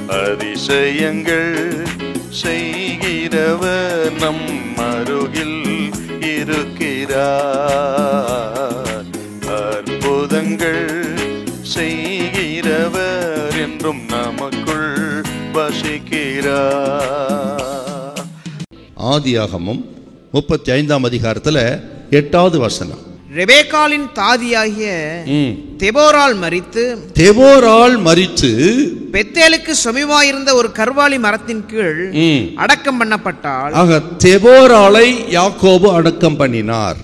அதிசயங்கள் செய்கிறவர் நம் அருகில் இருக்கிறார். அற்புதங்கள் செய்கிறவர் என்றும் நமக்குள் வசிக்கிறார். ஆதியாகமம் 35ஆம் அதிகாரத்தில் 8வது வசனம். ரெபேக்காளின் தாதியாகிய தெபோராள் மரித்து பெத்தேலுக்கு சமீபமாயிருந்த ஒரு கர்வாலி மரத்தின் கீழ் அடக்கம் பண்ணப்பட்டாள். ஆக தெபோராளை யாக்கோபு அடக்கம் பண்ணினார்.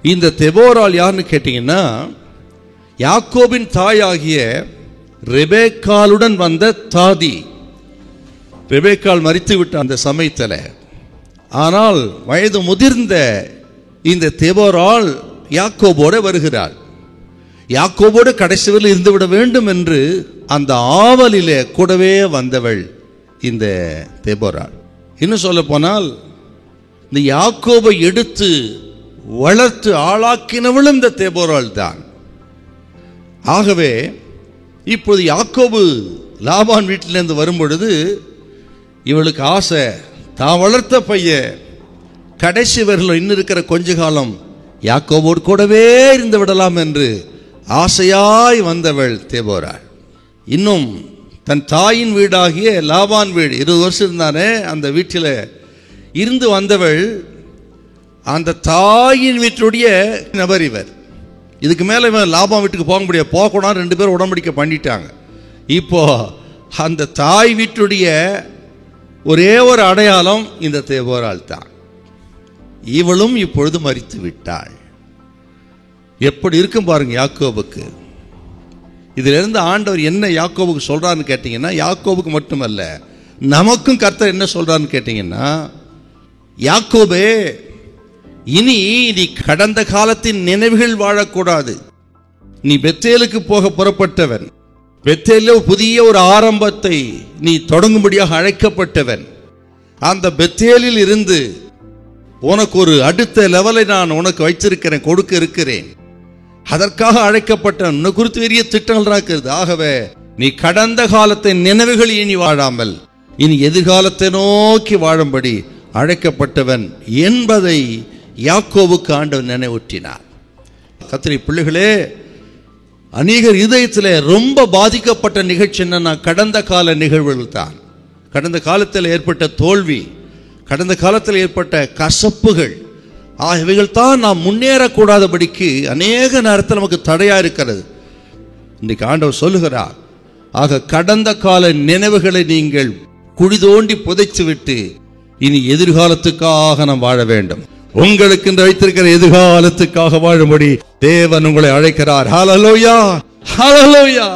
இந்த தெபோராள் யாருன்னு கேட்டீங்கன்னா, யாக்கோபின் தாயாகிய ரெபேக்காளுடன் வந்த தாதி. ரெபேக்காள் மரித்து விட்ட அந்த சமயத்தில், ஆனால் வயது முதிர்ந்த இந்த தெபோராள் யாக்கோபோடு வருகிறாள். யாக்கோபோடு கடைசி வரை இருந்துவிட வேண்டும் என்று அந்த ஆவலிலே கூடவே வந்தவள் இந்த தெபோராள். இன்னும் சொல்ல போனால், இந்த யாக்கோபை எடுத்து வளர்த்து ஆளாக்கினவளும் இந்த தெபோராள் தான். ஆகவே இப்போது யாக்கோபு லாபான் வீட்டிலிருந்து வரும்பொழுது இவளுக்கு ஆசை, தான் வளர்த்த பையன் கடைசி வரையில் இன்னும் இருக்கிற கொஞ்ச காலம் யாக்கோபோடு கூடவே இருந்து விடலாம் என்று ஆசையாய் வந்தவள் தெபோராள். இன்னும் தன் தாயின் வீடாகிய லாபான் வீடு 20 வருஷம் இருந்தானே, அந்த வீட்டில் இருந்து வந்தவள் அந்த தாயின் வீட்டுடைய நபர் இவர். இதுக்கு மேலே இவன் லாபான் வீட்டுக்கு போக முடியாது, போகக்கூடாது, 2 பேரும் உடம்படிக்கை பண்ணிட்டாங்க. இப்போ அந்த தாய் வீட்டுடைய ஒரே ஒரு அடையாளம் இந்த தெபோராள் தான். இவளும் இப்பொழுது மரித்து விட்டாள். எப்படி இருக்கும் பாருங்க யாக்கோபுக்கு. இதிலிருந்து ஆண்டவர் என்ன யாக்கோபுக்கு சொல்றான்னு கேட்டீங்கன்னா, யாக்கோபுக்கு மட்டுமல்ல நமக்கும் கர்த்தர் என்ன சொல்றான்னு கேட்டீங்கன்னா, யாக்கோபே, இனி நீ கடந்த காலத்தின் நினைவுகள் வாழக்கூடாது. நீ பெத்தேலுக்கு போக புறப்பட்டவன், பெத்தேலில் புதிய ஒரு ஆரம்பத்தை நீ தொடங்கும்படியாக அழைக்கப்பட்டவன். அந்த பெத்தேலில் இருந்து உனக்கு ஒரு அடுத்த லெவலை நான் உனக்கு வைத்திருக்கிறேன், கொடுக்க இருக்கிறேன். அதற்காக அழைக்கப்பட்ட உன்னை குறித்து பெரிய திட்டங்கள் இருக்கிறது. ஆகவே நீ கடந்த காலத்தின் நினைவுகள் இனி வாழாமல் இனி எதிர்காலத்தை நோக்கி வாழும்படி அழைக்கப்பட்டவன் என்பதை யாக்கோபுக்கு ஆண்டவர் நினைவூட்டினார். கர்த்தருடைய பிள்ளைகளே, அநேகர் இதயத்தில் ரொம்ப பாதிக்கப்பட்ட நிகழ்ச்சி என்னன்னா, கடந்த கால நிகழ்வுகள் தான். கடந்த காலத்தில் ஏற்பட்ட தோல்வி, கடந்த காலத்தில் ஏற்பட்ட கசப்புகள் ஆகியவைகள் தான் நாம் முன்னேறக்கூடாதபடிக்கு அநேக நேரத்தில் நமக்கு தடையா இருக்கிறது. இன்றைக்கு ஆண்டவர் சொல்லுகிறார், ஆக கடந்த கால நினைவுகளை நீங்கள் குழி தோண்டி புதைத்து விட்டு இனி எதிர்காலத்துக்காக நாம் வாழ வேண்டும். உங்களுக்கு இந்த வைத்திருக்கிற எதிர்காலத்துக்காக வாழும்படி தேவன் உங்களை அழைக்கிறார். ஹல்லேலூயா, ஹல்லேலூயா.